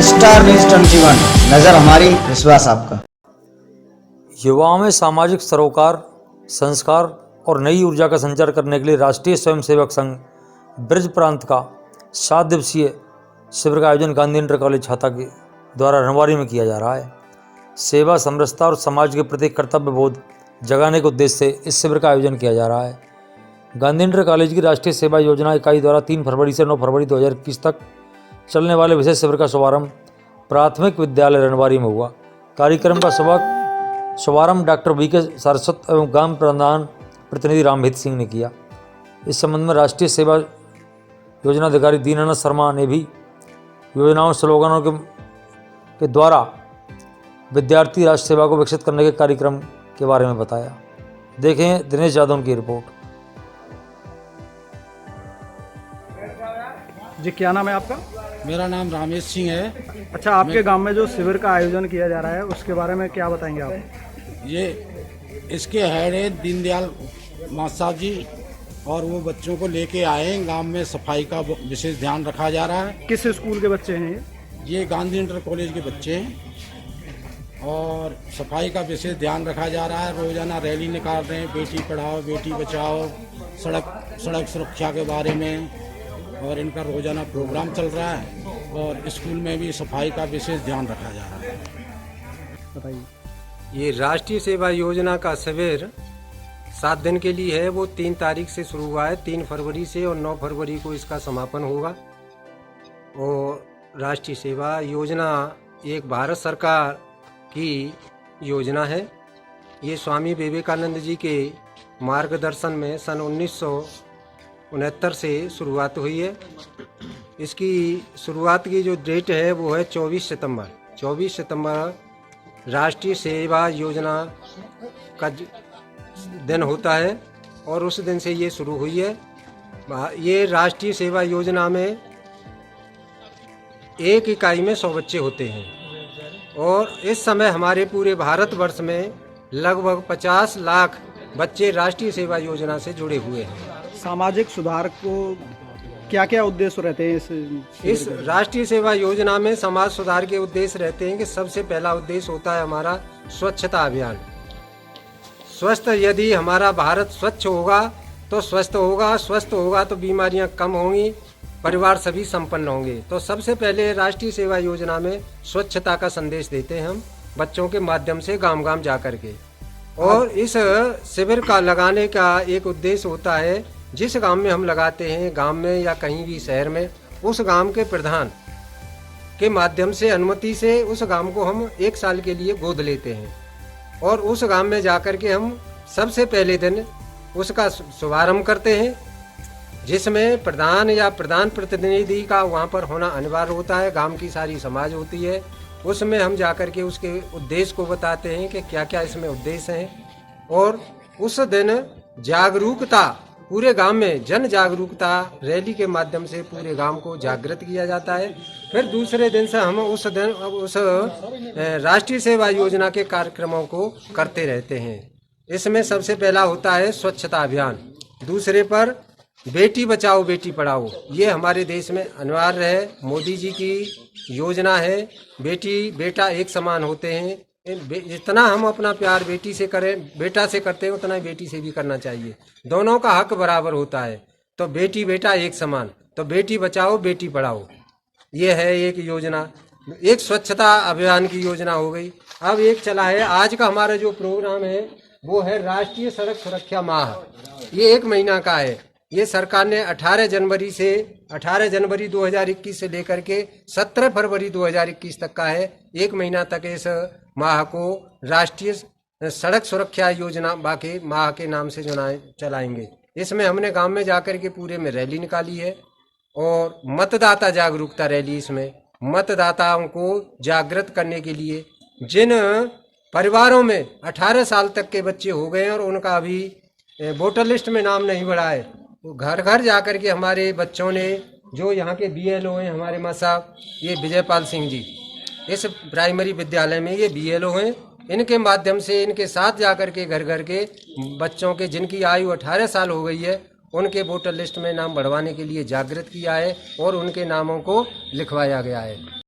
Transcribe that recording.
Star news 21, नजर हमारी, विश्वास आपका। युवाओं में सामाजिक सरोकार, संस्कार और नई ऊर्जा का संचार करने के लिए राष्ट्रीय स्वयंसेवक संघ ब्रज प्रांत का 7 दिवसीय शिविर का आयोजन गांधी इंटर कॉलेज छाता के द्वारा रनवारी में किया जा रहा है। सेवा, समरसता और समाज के प्रति कर्तव्य बोध जगाने के उद्देश्य से इस शिविर का आयोजन किया जा रहा है। गांधी इंटर कॉलेज की राष्ट्रीय सेवा योजना इकाई द्वारा 3 फरवरी से 9 फरवरी 2021 तक चलने वाले विशेष शिविर का शुभारंभ प्राथमिक विद्यालय रनवारी में हुआ। कार्यक्रम का शुभारंभ डॉक्टर वीके सारस्वत एवं ग्राम प्रधान प्रतिनिधि रामहित सिंह ने किया। इस संबंध में राष्ट्रीय सेवा योजना अधिकारी दीनानाथ शर्मा ने भी योजनाओं स्लोगनों के द्वारा विद्यार्थी राष्ट्र सेवा को विकसित करने के कार्यक्रम के बारे में बताया। देखें दिनेश यादव की रिपोर्ट। जी, क्या नाम है आपका? मेरा नाम रामेश सिंह है। अच्छा, आपके गांव में जो शिविर का आयोजन किया जा रहा है उसके बारे में क्या बताएंगे आप? इसके हेड है दीनदयाल मास्टर जी, और वो बच्चों को लेके आए हैं। गांव में सफाई का विशेष ध्यान रखा जा रहा है। किस स्कूल के बच्चे हैं ये गांधी इंटर कॉलेज के बच्चे हैं, और सफाई का विशेष ध्यान रखा जा रहा है। रोजाना रैली निकाल रहे हैं, बेटी पढ़ाओ बेटी बचाओ, सड़क सुरक्षा के बारे में, और इनका रोजाना प्रोग्राम चल रहा है। और स्कूल में भी सफाई का विशेष ध्यान रखा जा रहा है। बताइए। ये राष्ट्रीय सेवा योजना का शिविर 7 दिन के लिए है। वो 3 तारीख से शुरू हुआ है, 3 फरवरी से, और 9 फरवरी को इसका समापन होगा। और राष्ट्रीय सेवा योजना एक भारत सरकार की योजना है। ये स्वामी विवेकानंद जी के मार्गदर्शन में सन 1969 से शुरुआत हुई है। इसकी शुरुआत की जो डेट है वो है 24 सितंबर राष्ट्रीय सेवा योजना का दिन होता है, और उस दिन से ये शुरू हुई है। ये राष्ट्रीय सेवा योजना में एक इकाई में 100 बच्चे होते हैं, और इस समय हमारे पूरे भारतवर्ष में लगभग 50 लाख बच्चे राष्ट्रीय सेवा योजना से जुड़े हुए हैं। सामाजिक सुधार को क्या क्या उद्देश्य रहते हैं इस राष्ट्रीय सेवा योजना में? समाज सुधार के उद्देश्य रहते हैं कि सबसे पहला उद्देश्य होता है हमारा स्वच्छता अभियान। स्वस्थ यदि हमारा भारत स्वच्छ होगा तो स्वस्थ होगा तो बीमारियां कम होंगी, परिवार सभी संपन्न होंगे। तो सबसे पहले राष्ट्रीय सेवा योजना में स्वच्छता का संदेश देते हैं हम बच्चों के माध्यम से गांव गांव जा कर के। और इस शिविर का लगाने का एक उद्देश्य होता है, जिस गांव में हम लगाते हैं, गांव में या कहीं भी शहर में, उस गांव के प्रधान के माध्यम से, अनुमति से, उस गांव को हम 1 साल के लिए गोद लेते हैं, और उस गांव में जाकर के हम सबसे पहले दिन उसका शुभारंभ करते हैं, जिसमें प्रधान या प्रधान प्रतिनिधि का वहां पर होना अनिवार्य होता है। गांव की सारी समाज होती है, उसमें हम जाकर के उसके उद्देश्य को बताते हैं कि क्या क्या इसमें उद्देश्य हैं। और उस दिन जागरूकता, पूरे गांव में जन जागरूकता रैली के माध्यम से पूरे गांव को जागृत किया जाता है। फिर दूसरे दिन से हम उस राष्ट्रीय सेवा योजना के कार्यक्रमों को करते रहते हैं। इसमें सबसे पहला होता है स्वच्छता अभियान, दूसरे पर बेटी बचाओ बेटी पढ़ाओ। ये हमारे देश में अनिवार्य है, मोदी जी की योजना है। बेटी बेटा एक समान होते हैं। जितना हम अपना प्यार बेटी से करें, बेटा से करते हैं, उतना ही बेटी से भी करना चाहिए। दोनों का हक बराबर होता है। तो बेटी बेटा एक समान, तो बेटी बचाओ बेटी पढ़ाओ, ये है एक योजना। एक स्वच्छता अभियान की योजना हो गई। अब एक चला है, आज का हमारा जो प्रोग्राम है वो है राष्ट्रीय सड़क सुरक्षा माह। ये 1 महीना का है। ये सरकार ने 18 जनवरी 2021 से लेकर के 17 फरवरी 2021 तक का है। 1 महीना तक इस माह को राष्ट्रीय सड़क सुरक्षा योजना बाकी माह के नाम से चलाएंगे। इसमें हमने गांव में जाकर के पूरे में रैली निकाली है, और मतदाता जागरूकता रैली। इसमें मतदाताओं को जागृत करने के लिए, जिन परिवारों में 18 साल तक के बच्चे हो गए हैं और उनका अभी वोटर लिस्ट में नाम नहीं बढ़ा है, तो घर घर जाकर के हमारे बच्चों ने, जो यहाँ के BLO हैं हमारे माँ साहब, ये विजयपाल सिंह जी, इस प्राइमरी विद्यालय में ये BLO हैं, इनके माध्यम से इनके साथ जाकर के घर घर के बच्चों के जिनकी आयु 18 साल हो गई है उनके वोटर लिस्ट में नाम बढ़वाने के लिए जागृत किया है और उनके नामों को लिखवाया गया है।